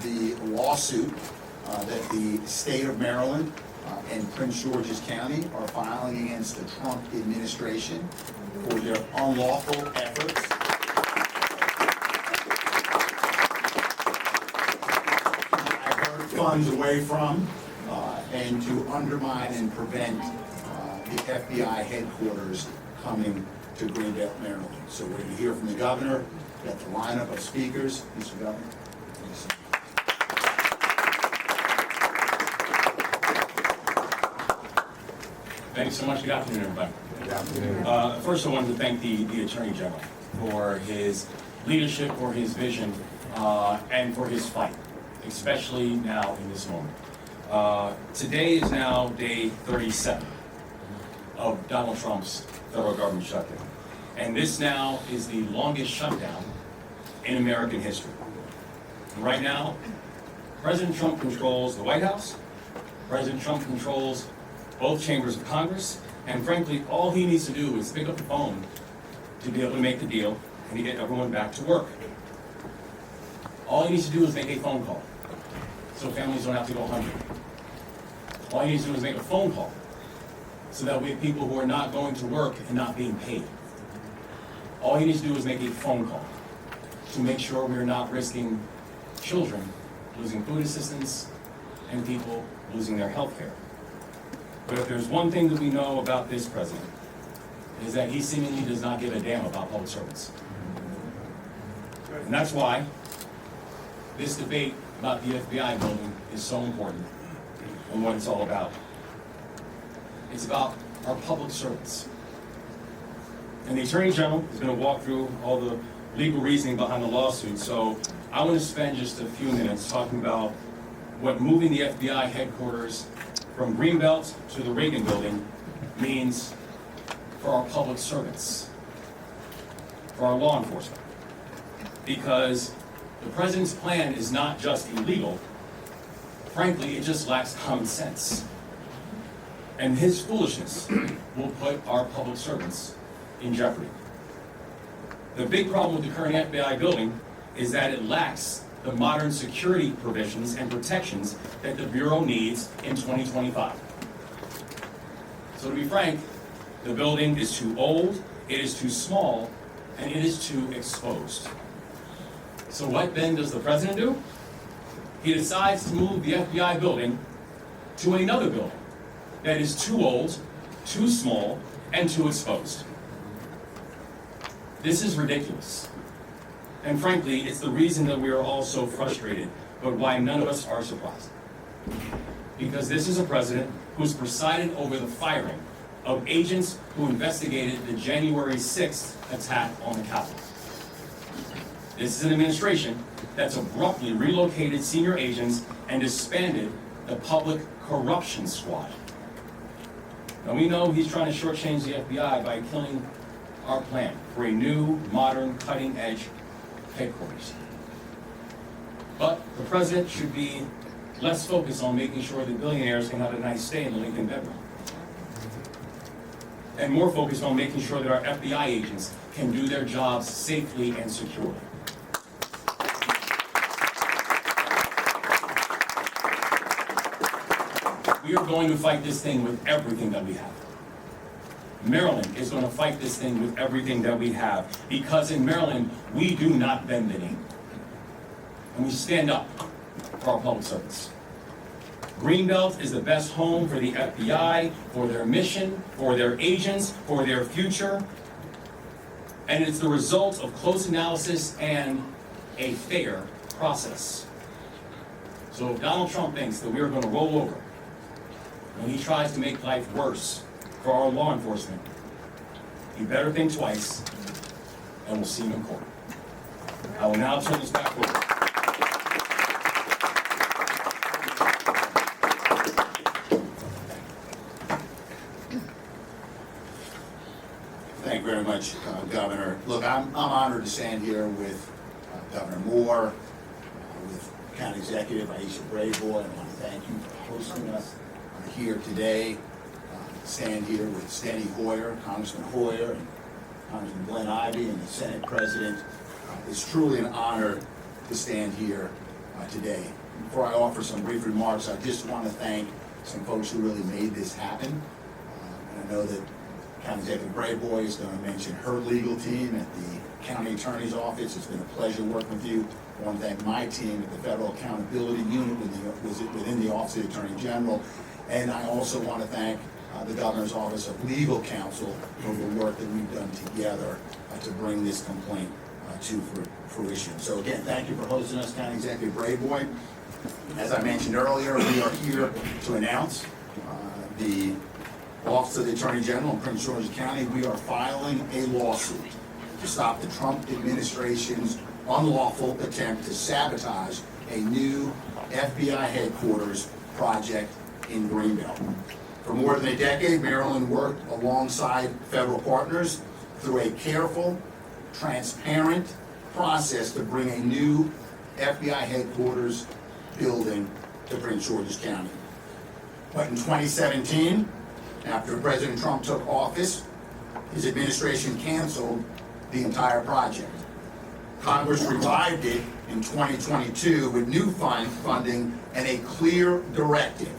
the lawsuit that the state of Maryland and Prince George's County are filing against the Trump administration for their unlawful efforts to divert funds away from and to undermine and prevent the FBI headquarters coming to Greenbelt, Maryland. So we're going to hear from the governor. We've got the lineup of speakers. Mr. Governor. Thanks. Thanks so much. Good afternoon, everybody. Good afternoon. First, I wanted to thank the Attorney General for his leadership, for his vision, and for his fight, especially now in this moment. Today is now day 37 of Donald Trump's federal government shutdown. And this now is the longest shutdown in American history. And right now, President Trump controls the White House, President Trump controls both chambers of Congress, and frankly, all he needs to do is pick up the phone to be able to make the deal and to get everyone back to work. All he needs to do is make a phone call, so families don't have to go hungry. All he needs to do is make a phone call, so that we have people who are not going to work and not being paid. All he needs to do is make a phone call to make sure we're not risking children losing food assistance and people losing their health care. But if there's one thing that we know about this president, is that he seemingly does not give a damn about public servants. And that's why this debate about the FBI building is so important and what it's all about. It's about our public servants. And the Attorney General is going to walk through all the legal reasoning behind the lawsuit, so I want to spend just a few minutes talking about what moving the FBI headquarters from Greenbelt to the Reagan building means for our public servants, for our law enforcement. Because the president's plan is not just illegal, frankly, it just lacks common sense. And his foolishness will put our public servants in jeopardy. The big problem with the current FBI building is that it lacks the modern security provisions and protections that the Bureau needs in 2025. So to be frank, the building is too old, it is too small, and it is too exposed. So what then does the president do? He decides to move the FBI building to another building that is too old, too small, and too exposed. This is ridiculous. And frankly, it's the reason that we are all so frustrated, but why none of us are surprised. Because this is a president who's presided over the firing of agents who investigated the January 6th attack on the Capitol. This is an administration that's abruptly relocated senior agents and disbanded the Public Corruption Squad. Now we know he's trying to shortchange the FBI by killing our plan for a new, modern, cutting-edge headquarters. But the president should be less focused on making sure that billionaires can have a nice stay in the Lincoln bedroom, and more focused on making sure that our FBI agents can do their jobs safely and securely. We are going to fight this thing with everything that we have. Maryland is going to fight this thing with everything that we have, because in Maryland, we do not bend the knee. And we stand up for our public servants. Greenbelt is the best home for the FBI, for their mission, for their agents, for their future. And it's the result of close analysis and a fair process. So if Donald Trump thinks that we are going to roll over when he tries to make life worse for our law enforcement, you better think twice, and we'll see him in court. I will now turn this back over. Thank you very much, Governor. Look, I'm honored to stand here with Governor Moore, with County Executive Aisha Braveboy. I want to thank you for hosting us here today. Stand here with Steny Hoyer, Congressman Hoyer, and Congressman Glenn Ivey, and the Senate President. It's truly an honor to stand here today. Before I offer some brief remarks, I just want to thank some folks who really made this happen. And I know that County Executive Braveboy is going to mention her legal team at the County Attorney's Office. It's been a pleasure working with you. I want to thank my team at the Federal Accountability Unit within the Office of the Attorney General. And I also want to thank the Governor's Office of Legal Counsel for the work that we've done together to bring this complaint to fruition. So again, thank you for hosting us, County Executive Braveboy. As I mentioned earlier, we are here to announce the Office of the Attorney General in Prince George's County. We are filing a lawsuit to stop the Trump administration's unlawful attempt to sabotage a new FBI headquarters project in Greenbelt. For more than a decade, Maryland worked alongside federal partners through a careful, transparent process to bring a new FBI headquarters building to Prince George's County. But in 2017, after President Trump took office, his administration canceled the entire project. Congress revived it in 2022 with new funding and a clear directive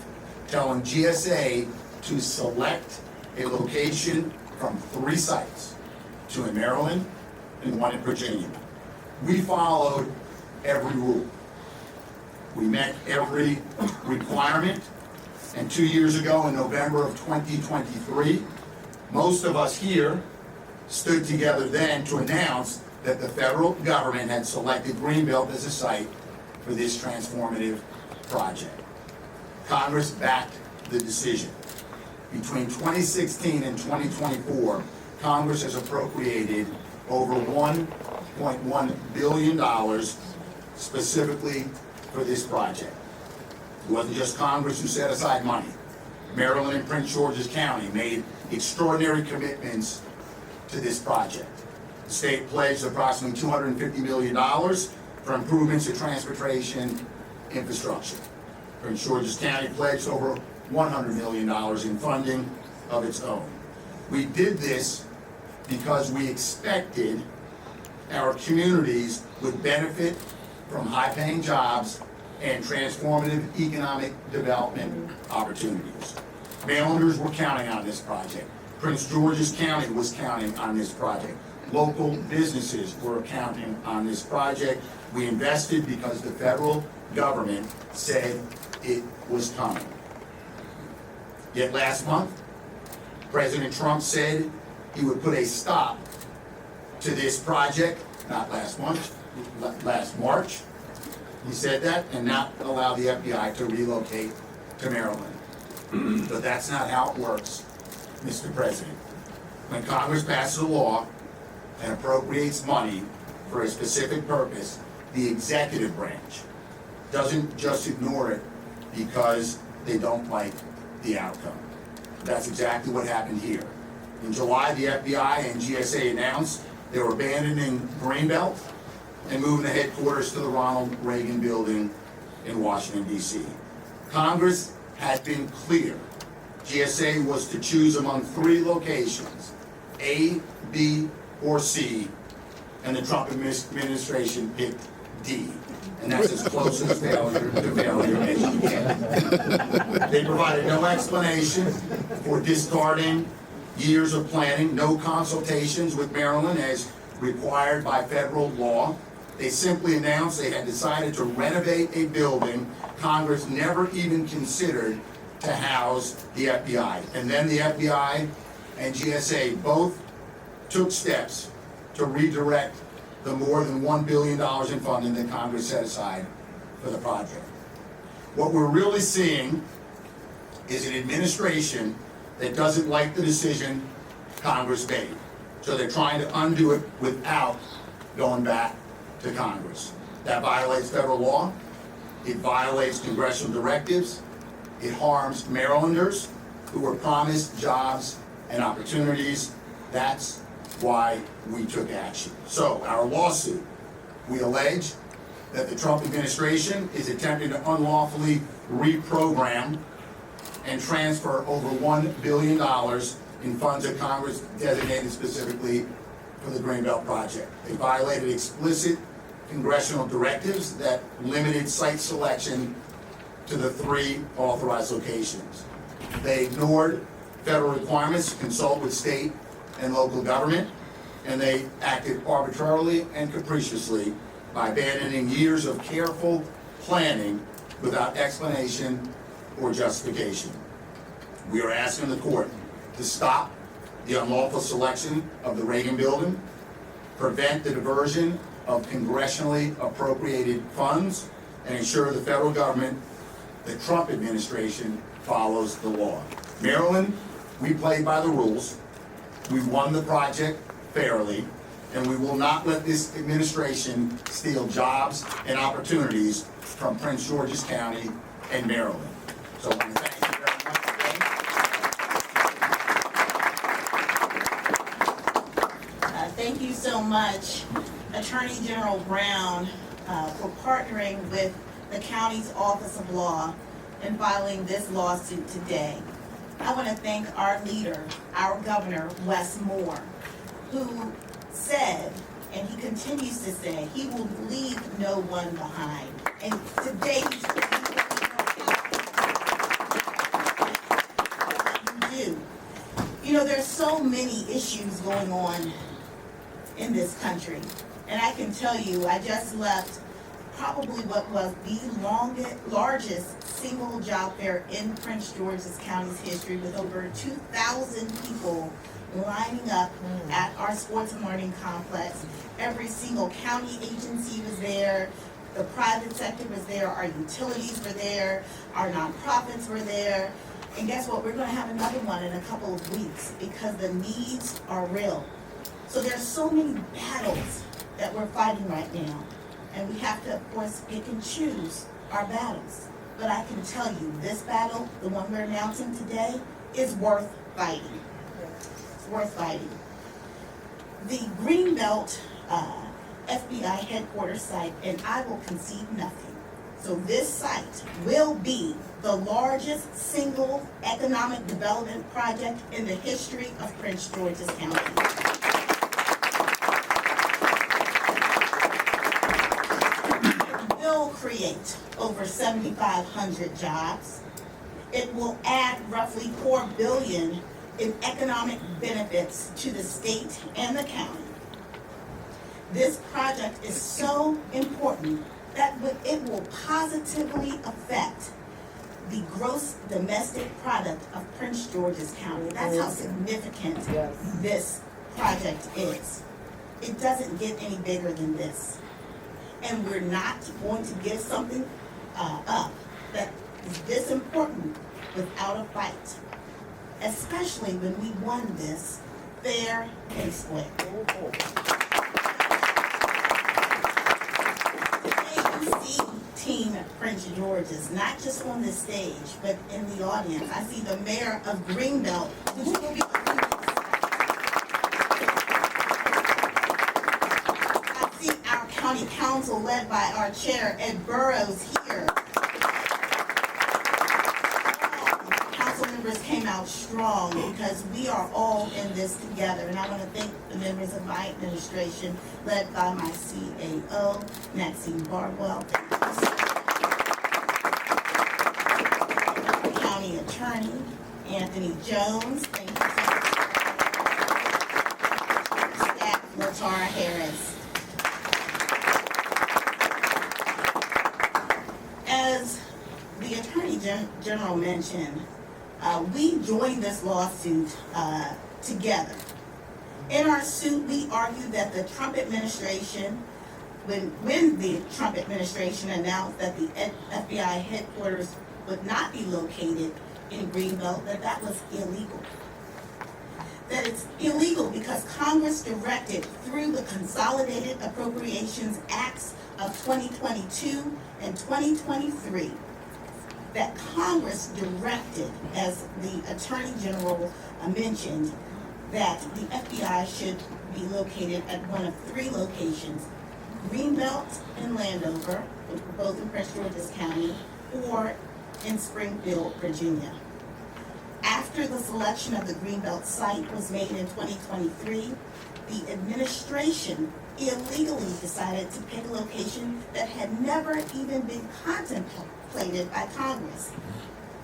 telling GSA to select a location from 3 sites, 2 in Maryland and 1 in Virginia. We followed every rule. We met every requirement, and 2 years ago in November of 2023, most of us here stood together then to announce that the federal government had selected Greenbelt as a site for this transformative project. Congress backed the decision. Between 2016 and 2024, Congress has appropriated over $1.1 billion specifically for this project. It wasn't just Congress who set aside money. Maryland and Prince George's County made extraordinary commitments to this project. The state pledged approximately $250 million for improvements to transportation infrastructure. Prince George's County pledged over $100 million in funding of its own. We did this because we expected our communities would benefit from high-paying jobs and transformative economic development opportunities. Marylanders were counting on this project. Prince George's County was counting on this project. Local businesses were counting on this project. We invested because the federal government said it was coming. Yet last month, President Trump said he would put a stop to this project, not last month, last March. He said that, and not allow the FBI to relocate to Maryland. But that's not how it works, Mr. President. When Congress passes a law and appropriates money for a specific purpose, the executive branch doesn't just ignore it because they don't like the outcome. That's exactly what happened here. In July, the FBI and GSA announced they were abandoning Greenbelt and moving the headquarters to the Ronald Reagan Building in Washington, D.C. Congress had been clear. GSA was to choose among 3 locations, A, B, or C, and the Trump administration picked D. And that's as close as failure to failure as you get. They provided no explanation for discarding years of planning, no consultations with Maryland as required by federal law. They simply announced they had decided to renovate a building Congress never even considered to house the FBI. And then the FBI and GSA both took steps to redirect the more than $1 billion in funding that Congress set aside for the project. What we're really seeing is an administration that doesn't like the decision Congress made. So they're trying to undo it without going back to Congress. That violates federal law. It violates congressional directives. It harms Marylanders who were promised jobs and opportunities. That's why we took action. So our lawsuit, we allege that the Trump administration is attempting to unlawfully reprogram and transfer over $1 billion in funds that Congress designated specifically for the Greenbelt project. They violated explicit congressional directives that limited site selection to the 3 authorized locations. They ignored federal requirements to consult with state and local government, and they acted arbitrarily and capriciously by abandoning years of careful planning without explanation or justification. We are asking the court to stop the unlawful selection of the Reagan building, prevent the diversion of congressionally appropriated funds, and ensure the federal government, the Trump administration, follows the law. Maryland, we played by the rules. We won the project fairly, and we will not let this administration steal jobs and opportunities from Prince George's County and Maryland. So I want to thank you very much today. Thank you so much, Attorney General Brown, for partnering with the county's Office of Law in filing this lawsuit today. I want to thank our leader, our governor, Wes Moore, who said, and he continues to say, he will leave no one behind. And today he's do. You know, there's so many issues going on in this country. And I can tell you, I just left probably what was the largest single job fair in Prince George's County's history, with over 2,000 people lining up at our sports and learning complex. Every single county agency was there, the private sector was there, our utilities were there, our nonprofits were there. And guess what? We're going to have another one in a couple of weeks because the needs are real. So there's so many battles that we're fighting right now. And we have to, of course, pick and choose our battles. But I can tell you, this battle, the one we're announcing today, is worth fighting. It's worth fighting. The Greenbelt FBI headquarters site, and I will concede nothing. So this site will be the largest single economic development project in the history of Prince George's County. It will create over 7,500 jobs. It will add roughly $4 billion in economic benefits to the state and the county. This project is so important that it will positively affect the gross domestic product of Prince George's County. That's how significant this project is. It doesn't get any bigger than this. And we're not going to give something up that is this important without a fight, especially when we won this fair and square. Team Prince George's, not just on this stage, but in the audience. I see the mayor of Greenbelt, who's going to be I see our county council led by our chair, Ed Burrows, here. Council members came out strong because we are all in this together. And I want to thank the members of my administration, led by my CAO, Maxine Bardwell. County Attorney Anthony Jones, thank you so much. Staff Latara Harris. As the Attorney General mentioned, we joined this lawsuit together. In our suit, we argued that the Trump administration, when the Trump administration announced that the FBI headquarters would not be located in Greenbelt, that was illegal. That it's illegal because Congress directed through the Consolidated Appropriations Acts of 2022 and 2023 that Congress directed, as the Attorney General mentioned, that the FBI should be located at one of 3 locations: Greenbelt and Landover, both in Prince George's County, or in Springfield, Virginia. After the selection of the Greenbelt site was made in 2023, the administration illegally decided to pick a location that had never even been contemplated by Congress.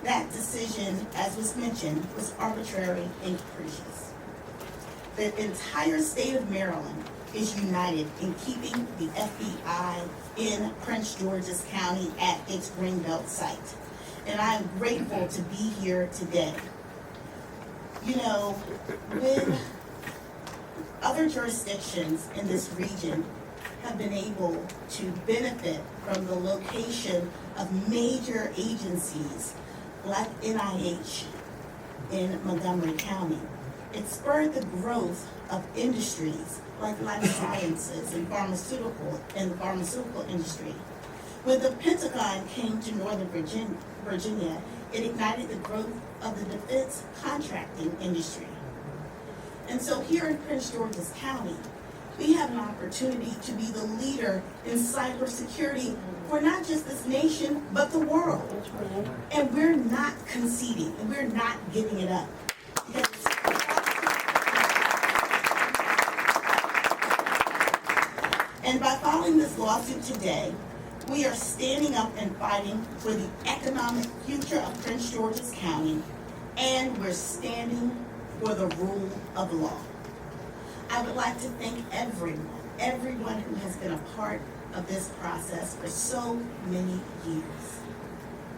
That decision, as was mentioned, was arbitrary and capricious. The entire state of Maryland is united in keeping the FBI in Prince George's County at its Greenbelt site. And I am grateful to be here today. You know, when other jurisdictions in this region have been able to benefit from the location of major agencies like NIH in Montgomery County, it spurred the growth of industries like life sciences and the pharmaceutical industry. When the Pentagon came to Northern Virginia, it ignited the growth of the defense contracting industry. And so here in Prince George's County, we have an opportunity to be the leader in cybersecurity for not just this nation, but the world. And we're not conceding, and we're not giving it up. And by filing this lawsuit today, we are standing up and fighting for the economic future of Prince George's County, and we're standing for the rule of law. I would like to thank everyone who has been a part of this process for so many years.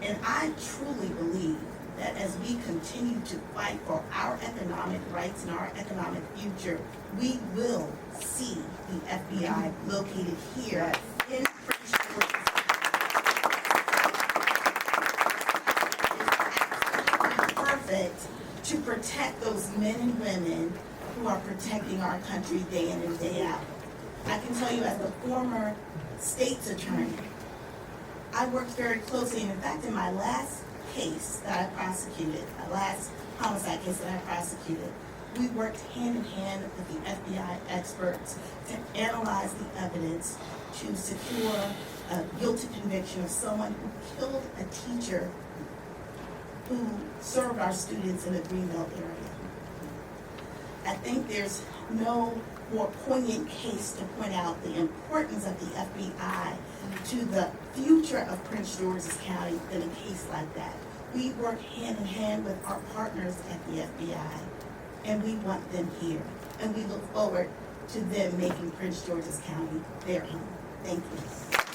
And I truly believe that as we continue to fight for our economic rights and our economic future, we will see the FBI located here in Prince George's perfect to protect those men and women who are protecting our country day in and day out. I can tell you, as the former state's attorney, I worked very closely, and in fact, in my last case that I prosecuted, my last homicide case that I prosecuted, we worked hand in hand with the FBI experts to analyze the evidence to secure a guilty conviction of someone who killed a teacher who served our students in the Greenbelt area. I think there's no more poignant case to point out the importance of the FBI to the future of Prince George's County than a case like that. We work hand in hand with our partners at the FBI, and we want them here. And we look forward to them making Prince George's County their home. Thank you.